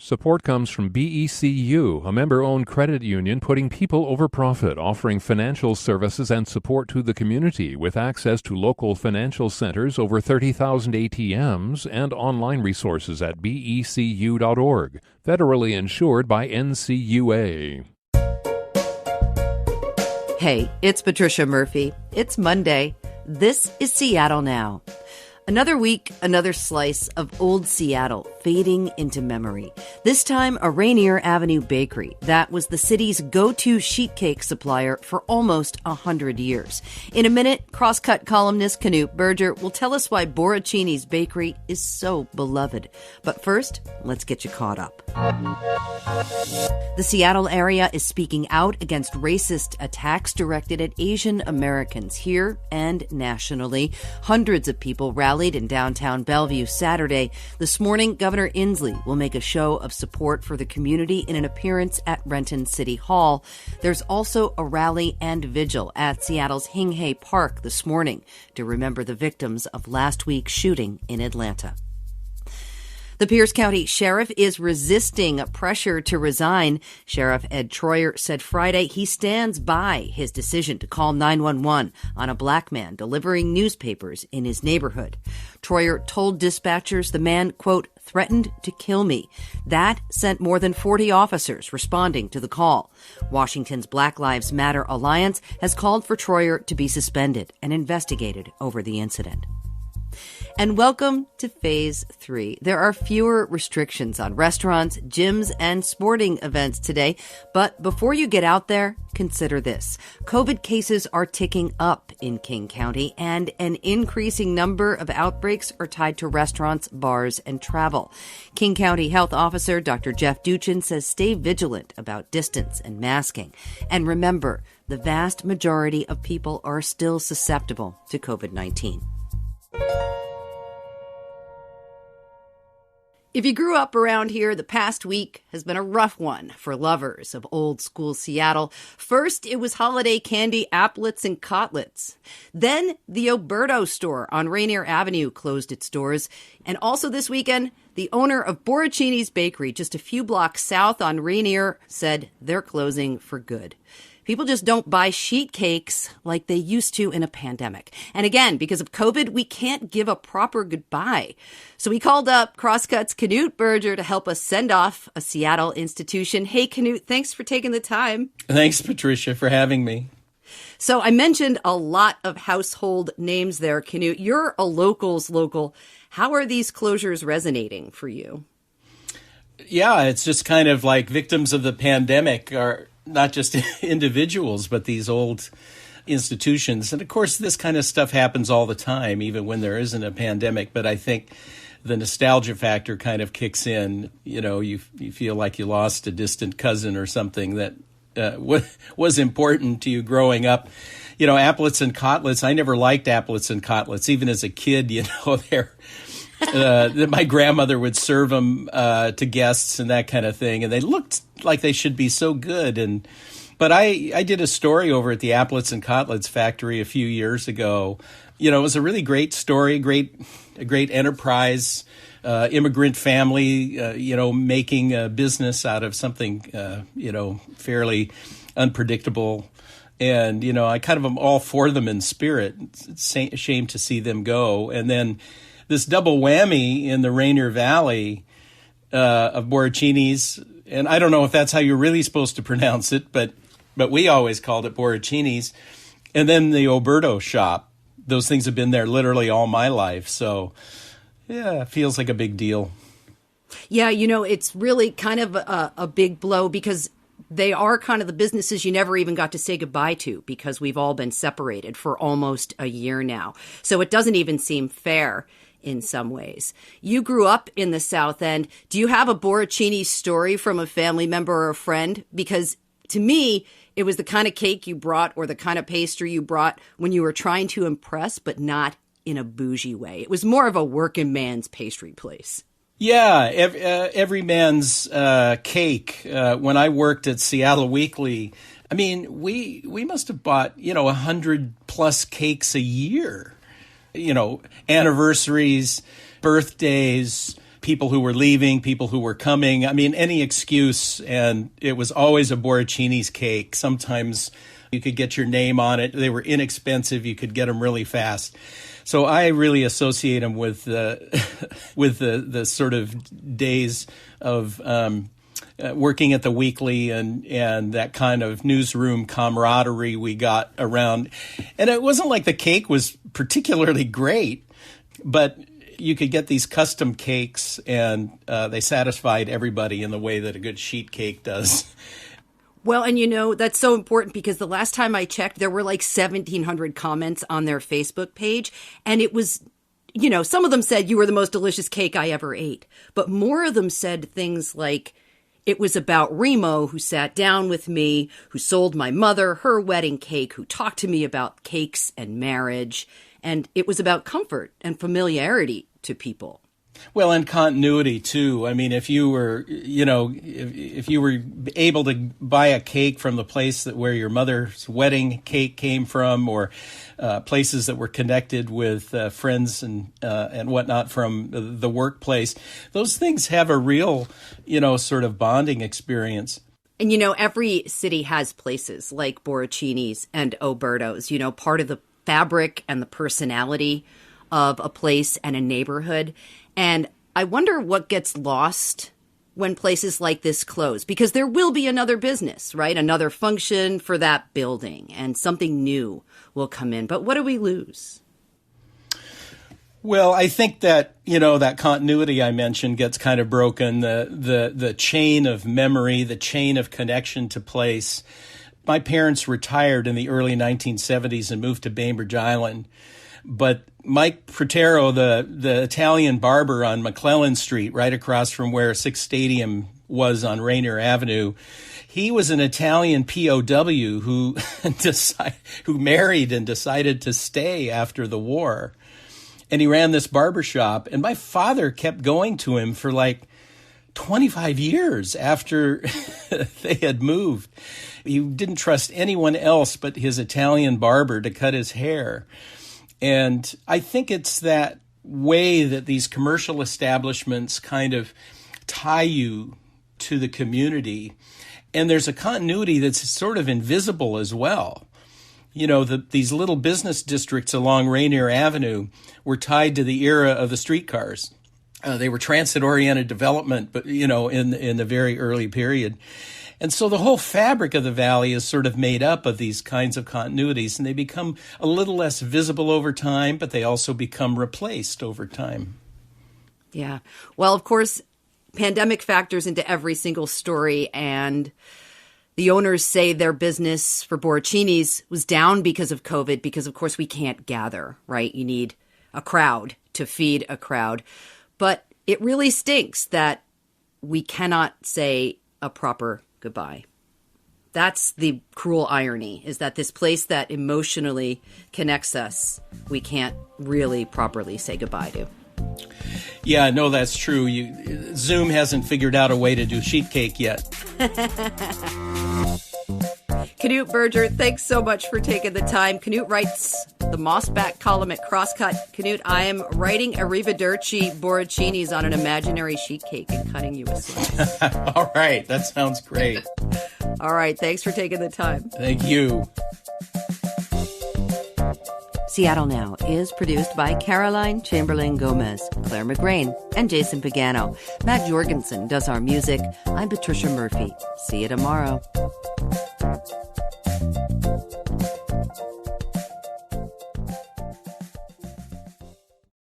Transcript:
Support comes from BECU, a member-owned credit union putting people over profit, offering financial services and support to the community with access to local financial centers, over 30,000 ATMs, and online resources at becu.org. Federally insured by NCUA. Hey, it's Patricia Murphy. It's Monday. This is Seattle Now. Another week, another slice of old Seattle fading into memory. This time, a Rainier Avenue bakery that was the city's go-to sheet cake supplier for almost 100 years. In a minute, Crosscut columnist Knute Berger will tell us why Borrachini's bakery is so beloved. But first, let's get you caught up. The Seattle area is speaking out against racist attacks directed at Asian Americans here and nationally. Hundreds of people rallied in downtown Bellevue Saturday. This morning, Governor Inslee will make a show of support for the community in an appearance at Renton City Hall. There's also a rally and vigil at Seattle's Hinghey Park this morning to remember the victims of last week's shooting in Atlanta. The Pierce County Sheriff is resisting pressure to resign. Sheriff Ed Troyer said Friday he stands by his decision to call 911 on a black man delivering newspapers in his neighborhood. Troyer told dispatchers the man, quote, threatened to kill me. That sent more than 40 officers responding to the call. Washington's Black Lives Matter Alliance has called for Troyer to be suspended and investigated over the incident. And welcome to Phase 3. There are fewer restrictions on restaurants, gyms, and sporting events today. But before you get out there, consider this. COVID cases are ticking up in King County, and an increasing number of outbreaks are tied to restaurants, bars, and travel. King County Health Officer Dr. Jeff Duchin says stay vigilant about distance and masking. And remember, the vast majority of people are still susceptible to COVID-19. If you grew up around here, the past week has been a rough one for lovers of old school Seattle. First, it was holiday candy applets and cotlets. Then, the Oberto store on Rainier Avenue closed its doors. And also this weekend, the owner of Borrachini's bakery, just a few blocks south on Rainier, said they're closing for good. People just don't buy sheet cakes like they used to in a pandemic. And again, because of COVID, we can't give a proper goodbye. So we called up Crosscut's Knute Berger to help us send off a Seattle institution. Hey, Knute, thanks for taking the time. Thanks, Patricia, for having me. So I mentioned a lot of household names there, Knute. You're a local's local. How are these closures resonating for you? Yeah, it's just kind of like victims of the pandemic are not just individuals, but these old institutions. And of course, this kind of stuff happens all the time, even when there isn't a pandemic. But I think the nostalgia factor kind of kicks in. You know, you feel like you lost a distant cousin or something that was important to you growing up. You know, applets and cotlets. I never liked applets and cotlets, even as a kid. You know, my grandmother would serve them to guests and that kind of thing, and they looked like they should be so good. But I did a story over at the Applets and Cotlets factory a few years ago. You know, it was a really great story, a great enterprise, immigrant family, making a business out of something, fairly unpredictable. And, I kind of am all for them in spirit. It's a shame to see them go. And then this double whammy in the Rainier Valley of Borrachini's, and I don't know if that's how you're really supposed to pronounce it, but we always called it Borrachini's. And then the Oberto shop. Those things have been there literally all my life. So, yeah, it feels like a big deal. Yeah, it's really kind of a big blow because they are kind of the businesses you never even got to say goodbye to because we've all been separated for almost a year now. So it doesn't even seem fair in some ways. You grew up in the South End. Do you have a Borrachini story from a family member or a friend? Because to me, it was the kind of cake you brought or the kind of pastry you brought when you were trying to impress, but not in a bougie way. It was more of a working man's pastry place. Yeah, every man's cake. When I worked at Seattle Weekly, I mean, we must have bought, 100 plus cakes a year. Anniversaries, birthdays, people who were leaving, people who were coming. I mean, any excuse, and it was always a Borrachini's cake. Sometimes you could get your name on it. They were inexpensive. You could get them really fast. So I really associate them with the sort of days of working at the Weekly and that kind of newsroom camaraderie we got around. And it wasn't like the cake was particularly great, but you could get these custom cakes, and they satisfied everybody in the way that a good sheet cake does. Well, and that's so important because the last time I checked, there were like 1,700 comments on their Facebook page. And it was, some of them said, "You were the most delicious cake I ever ate." But more of them said things like, it was about Remo, who sat down with me, who sold my mother her wedding cake, who talked to me about cakes and marriage. And it was about comfort and familiarity to people. Well, and continuity too. I mean, if you were, if you were able to buy a cake from the place where your mother's wedding cake came from, or places that were connected with friends and whatnot from the workplace, those things have a real, sort of bonding experience. And every city has places like Borrachini's and Oberto's. Part of the fabric and the personality of a place and a neighborhood. And I wonder what gets lost when places like this close, because there will be another business, right? Another function for that building, and something new will come in. But what do we lose? Well, I think that, that continuity I mentioned gets kind of broken, the chain of memory, the chain of connection to place. My parents retired in the early 1970s and moved to Bainbridge Island. But Mike Protero, the Italian barber on McClellan Street, right across from where Six Stadium was on Rainier Avenue, he was an Italian POW who married and decided to stay after the war. And he ran this barbershop. And my father kept going to him for like 25 years after they had moved. He didn't trust anyone else but his Italian barber to cut his hair. And I think it's that way that these commercial establishments kind of tie you to the community. And there's a continuity that's sort of invisible as well. These little business districts along Rainier Avenue were tied to the era of the streetcars. They were transit-oriented development, but, in the very early period. And so the whole fabric of the valley is sort of made up of these kinds of continuities, and they become a little less visible over time, but they also become replaced over time. Yeah. Well, of course, pandemic factors into every single story, and the owners say their business for Borrachini's was down because of COVID, because, of course, we can't gather, right? You need a crowd to feed a crowd. But it really stinks that we cannot say a proper goodbye. That's the cruel irony, is that this place that emotionally connects us, we can't really properly say goodbye to. Yeah, no, that's true. Zoom hasn't figured out a way to do sheet cake yet. Knute Berger, thanks so much for taking the time. Knute writes the Mossback column at Crosscut. Knute, I am writing Arrivederci Borrachini's on an imaginary sheet cake and cutting you a slice. All right, that sounds great. All right, thanks for taking the time. Thank you. Seattle Now is produced by Caroline Chamberlain Gomez, Clare McGrane, and Jason Pagano. Matt Jorgensen does our music. I'm Patricia Murphy. See you tomorrow.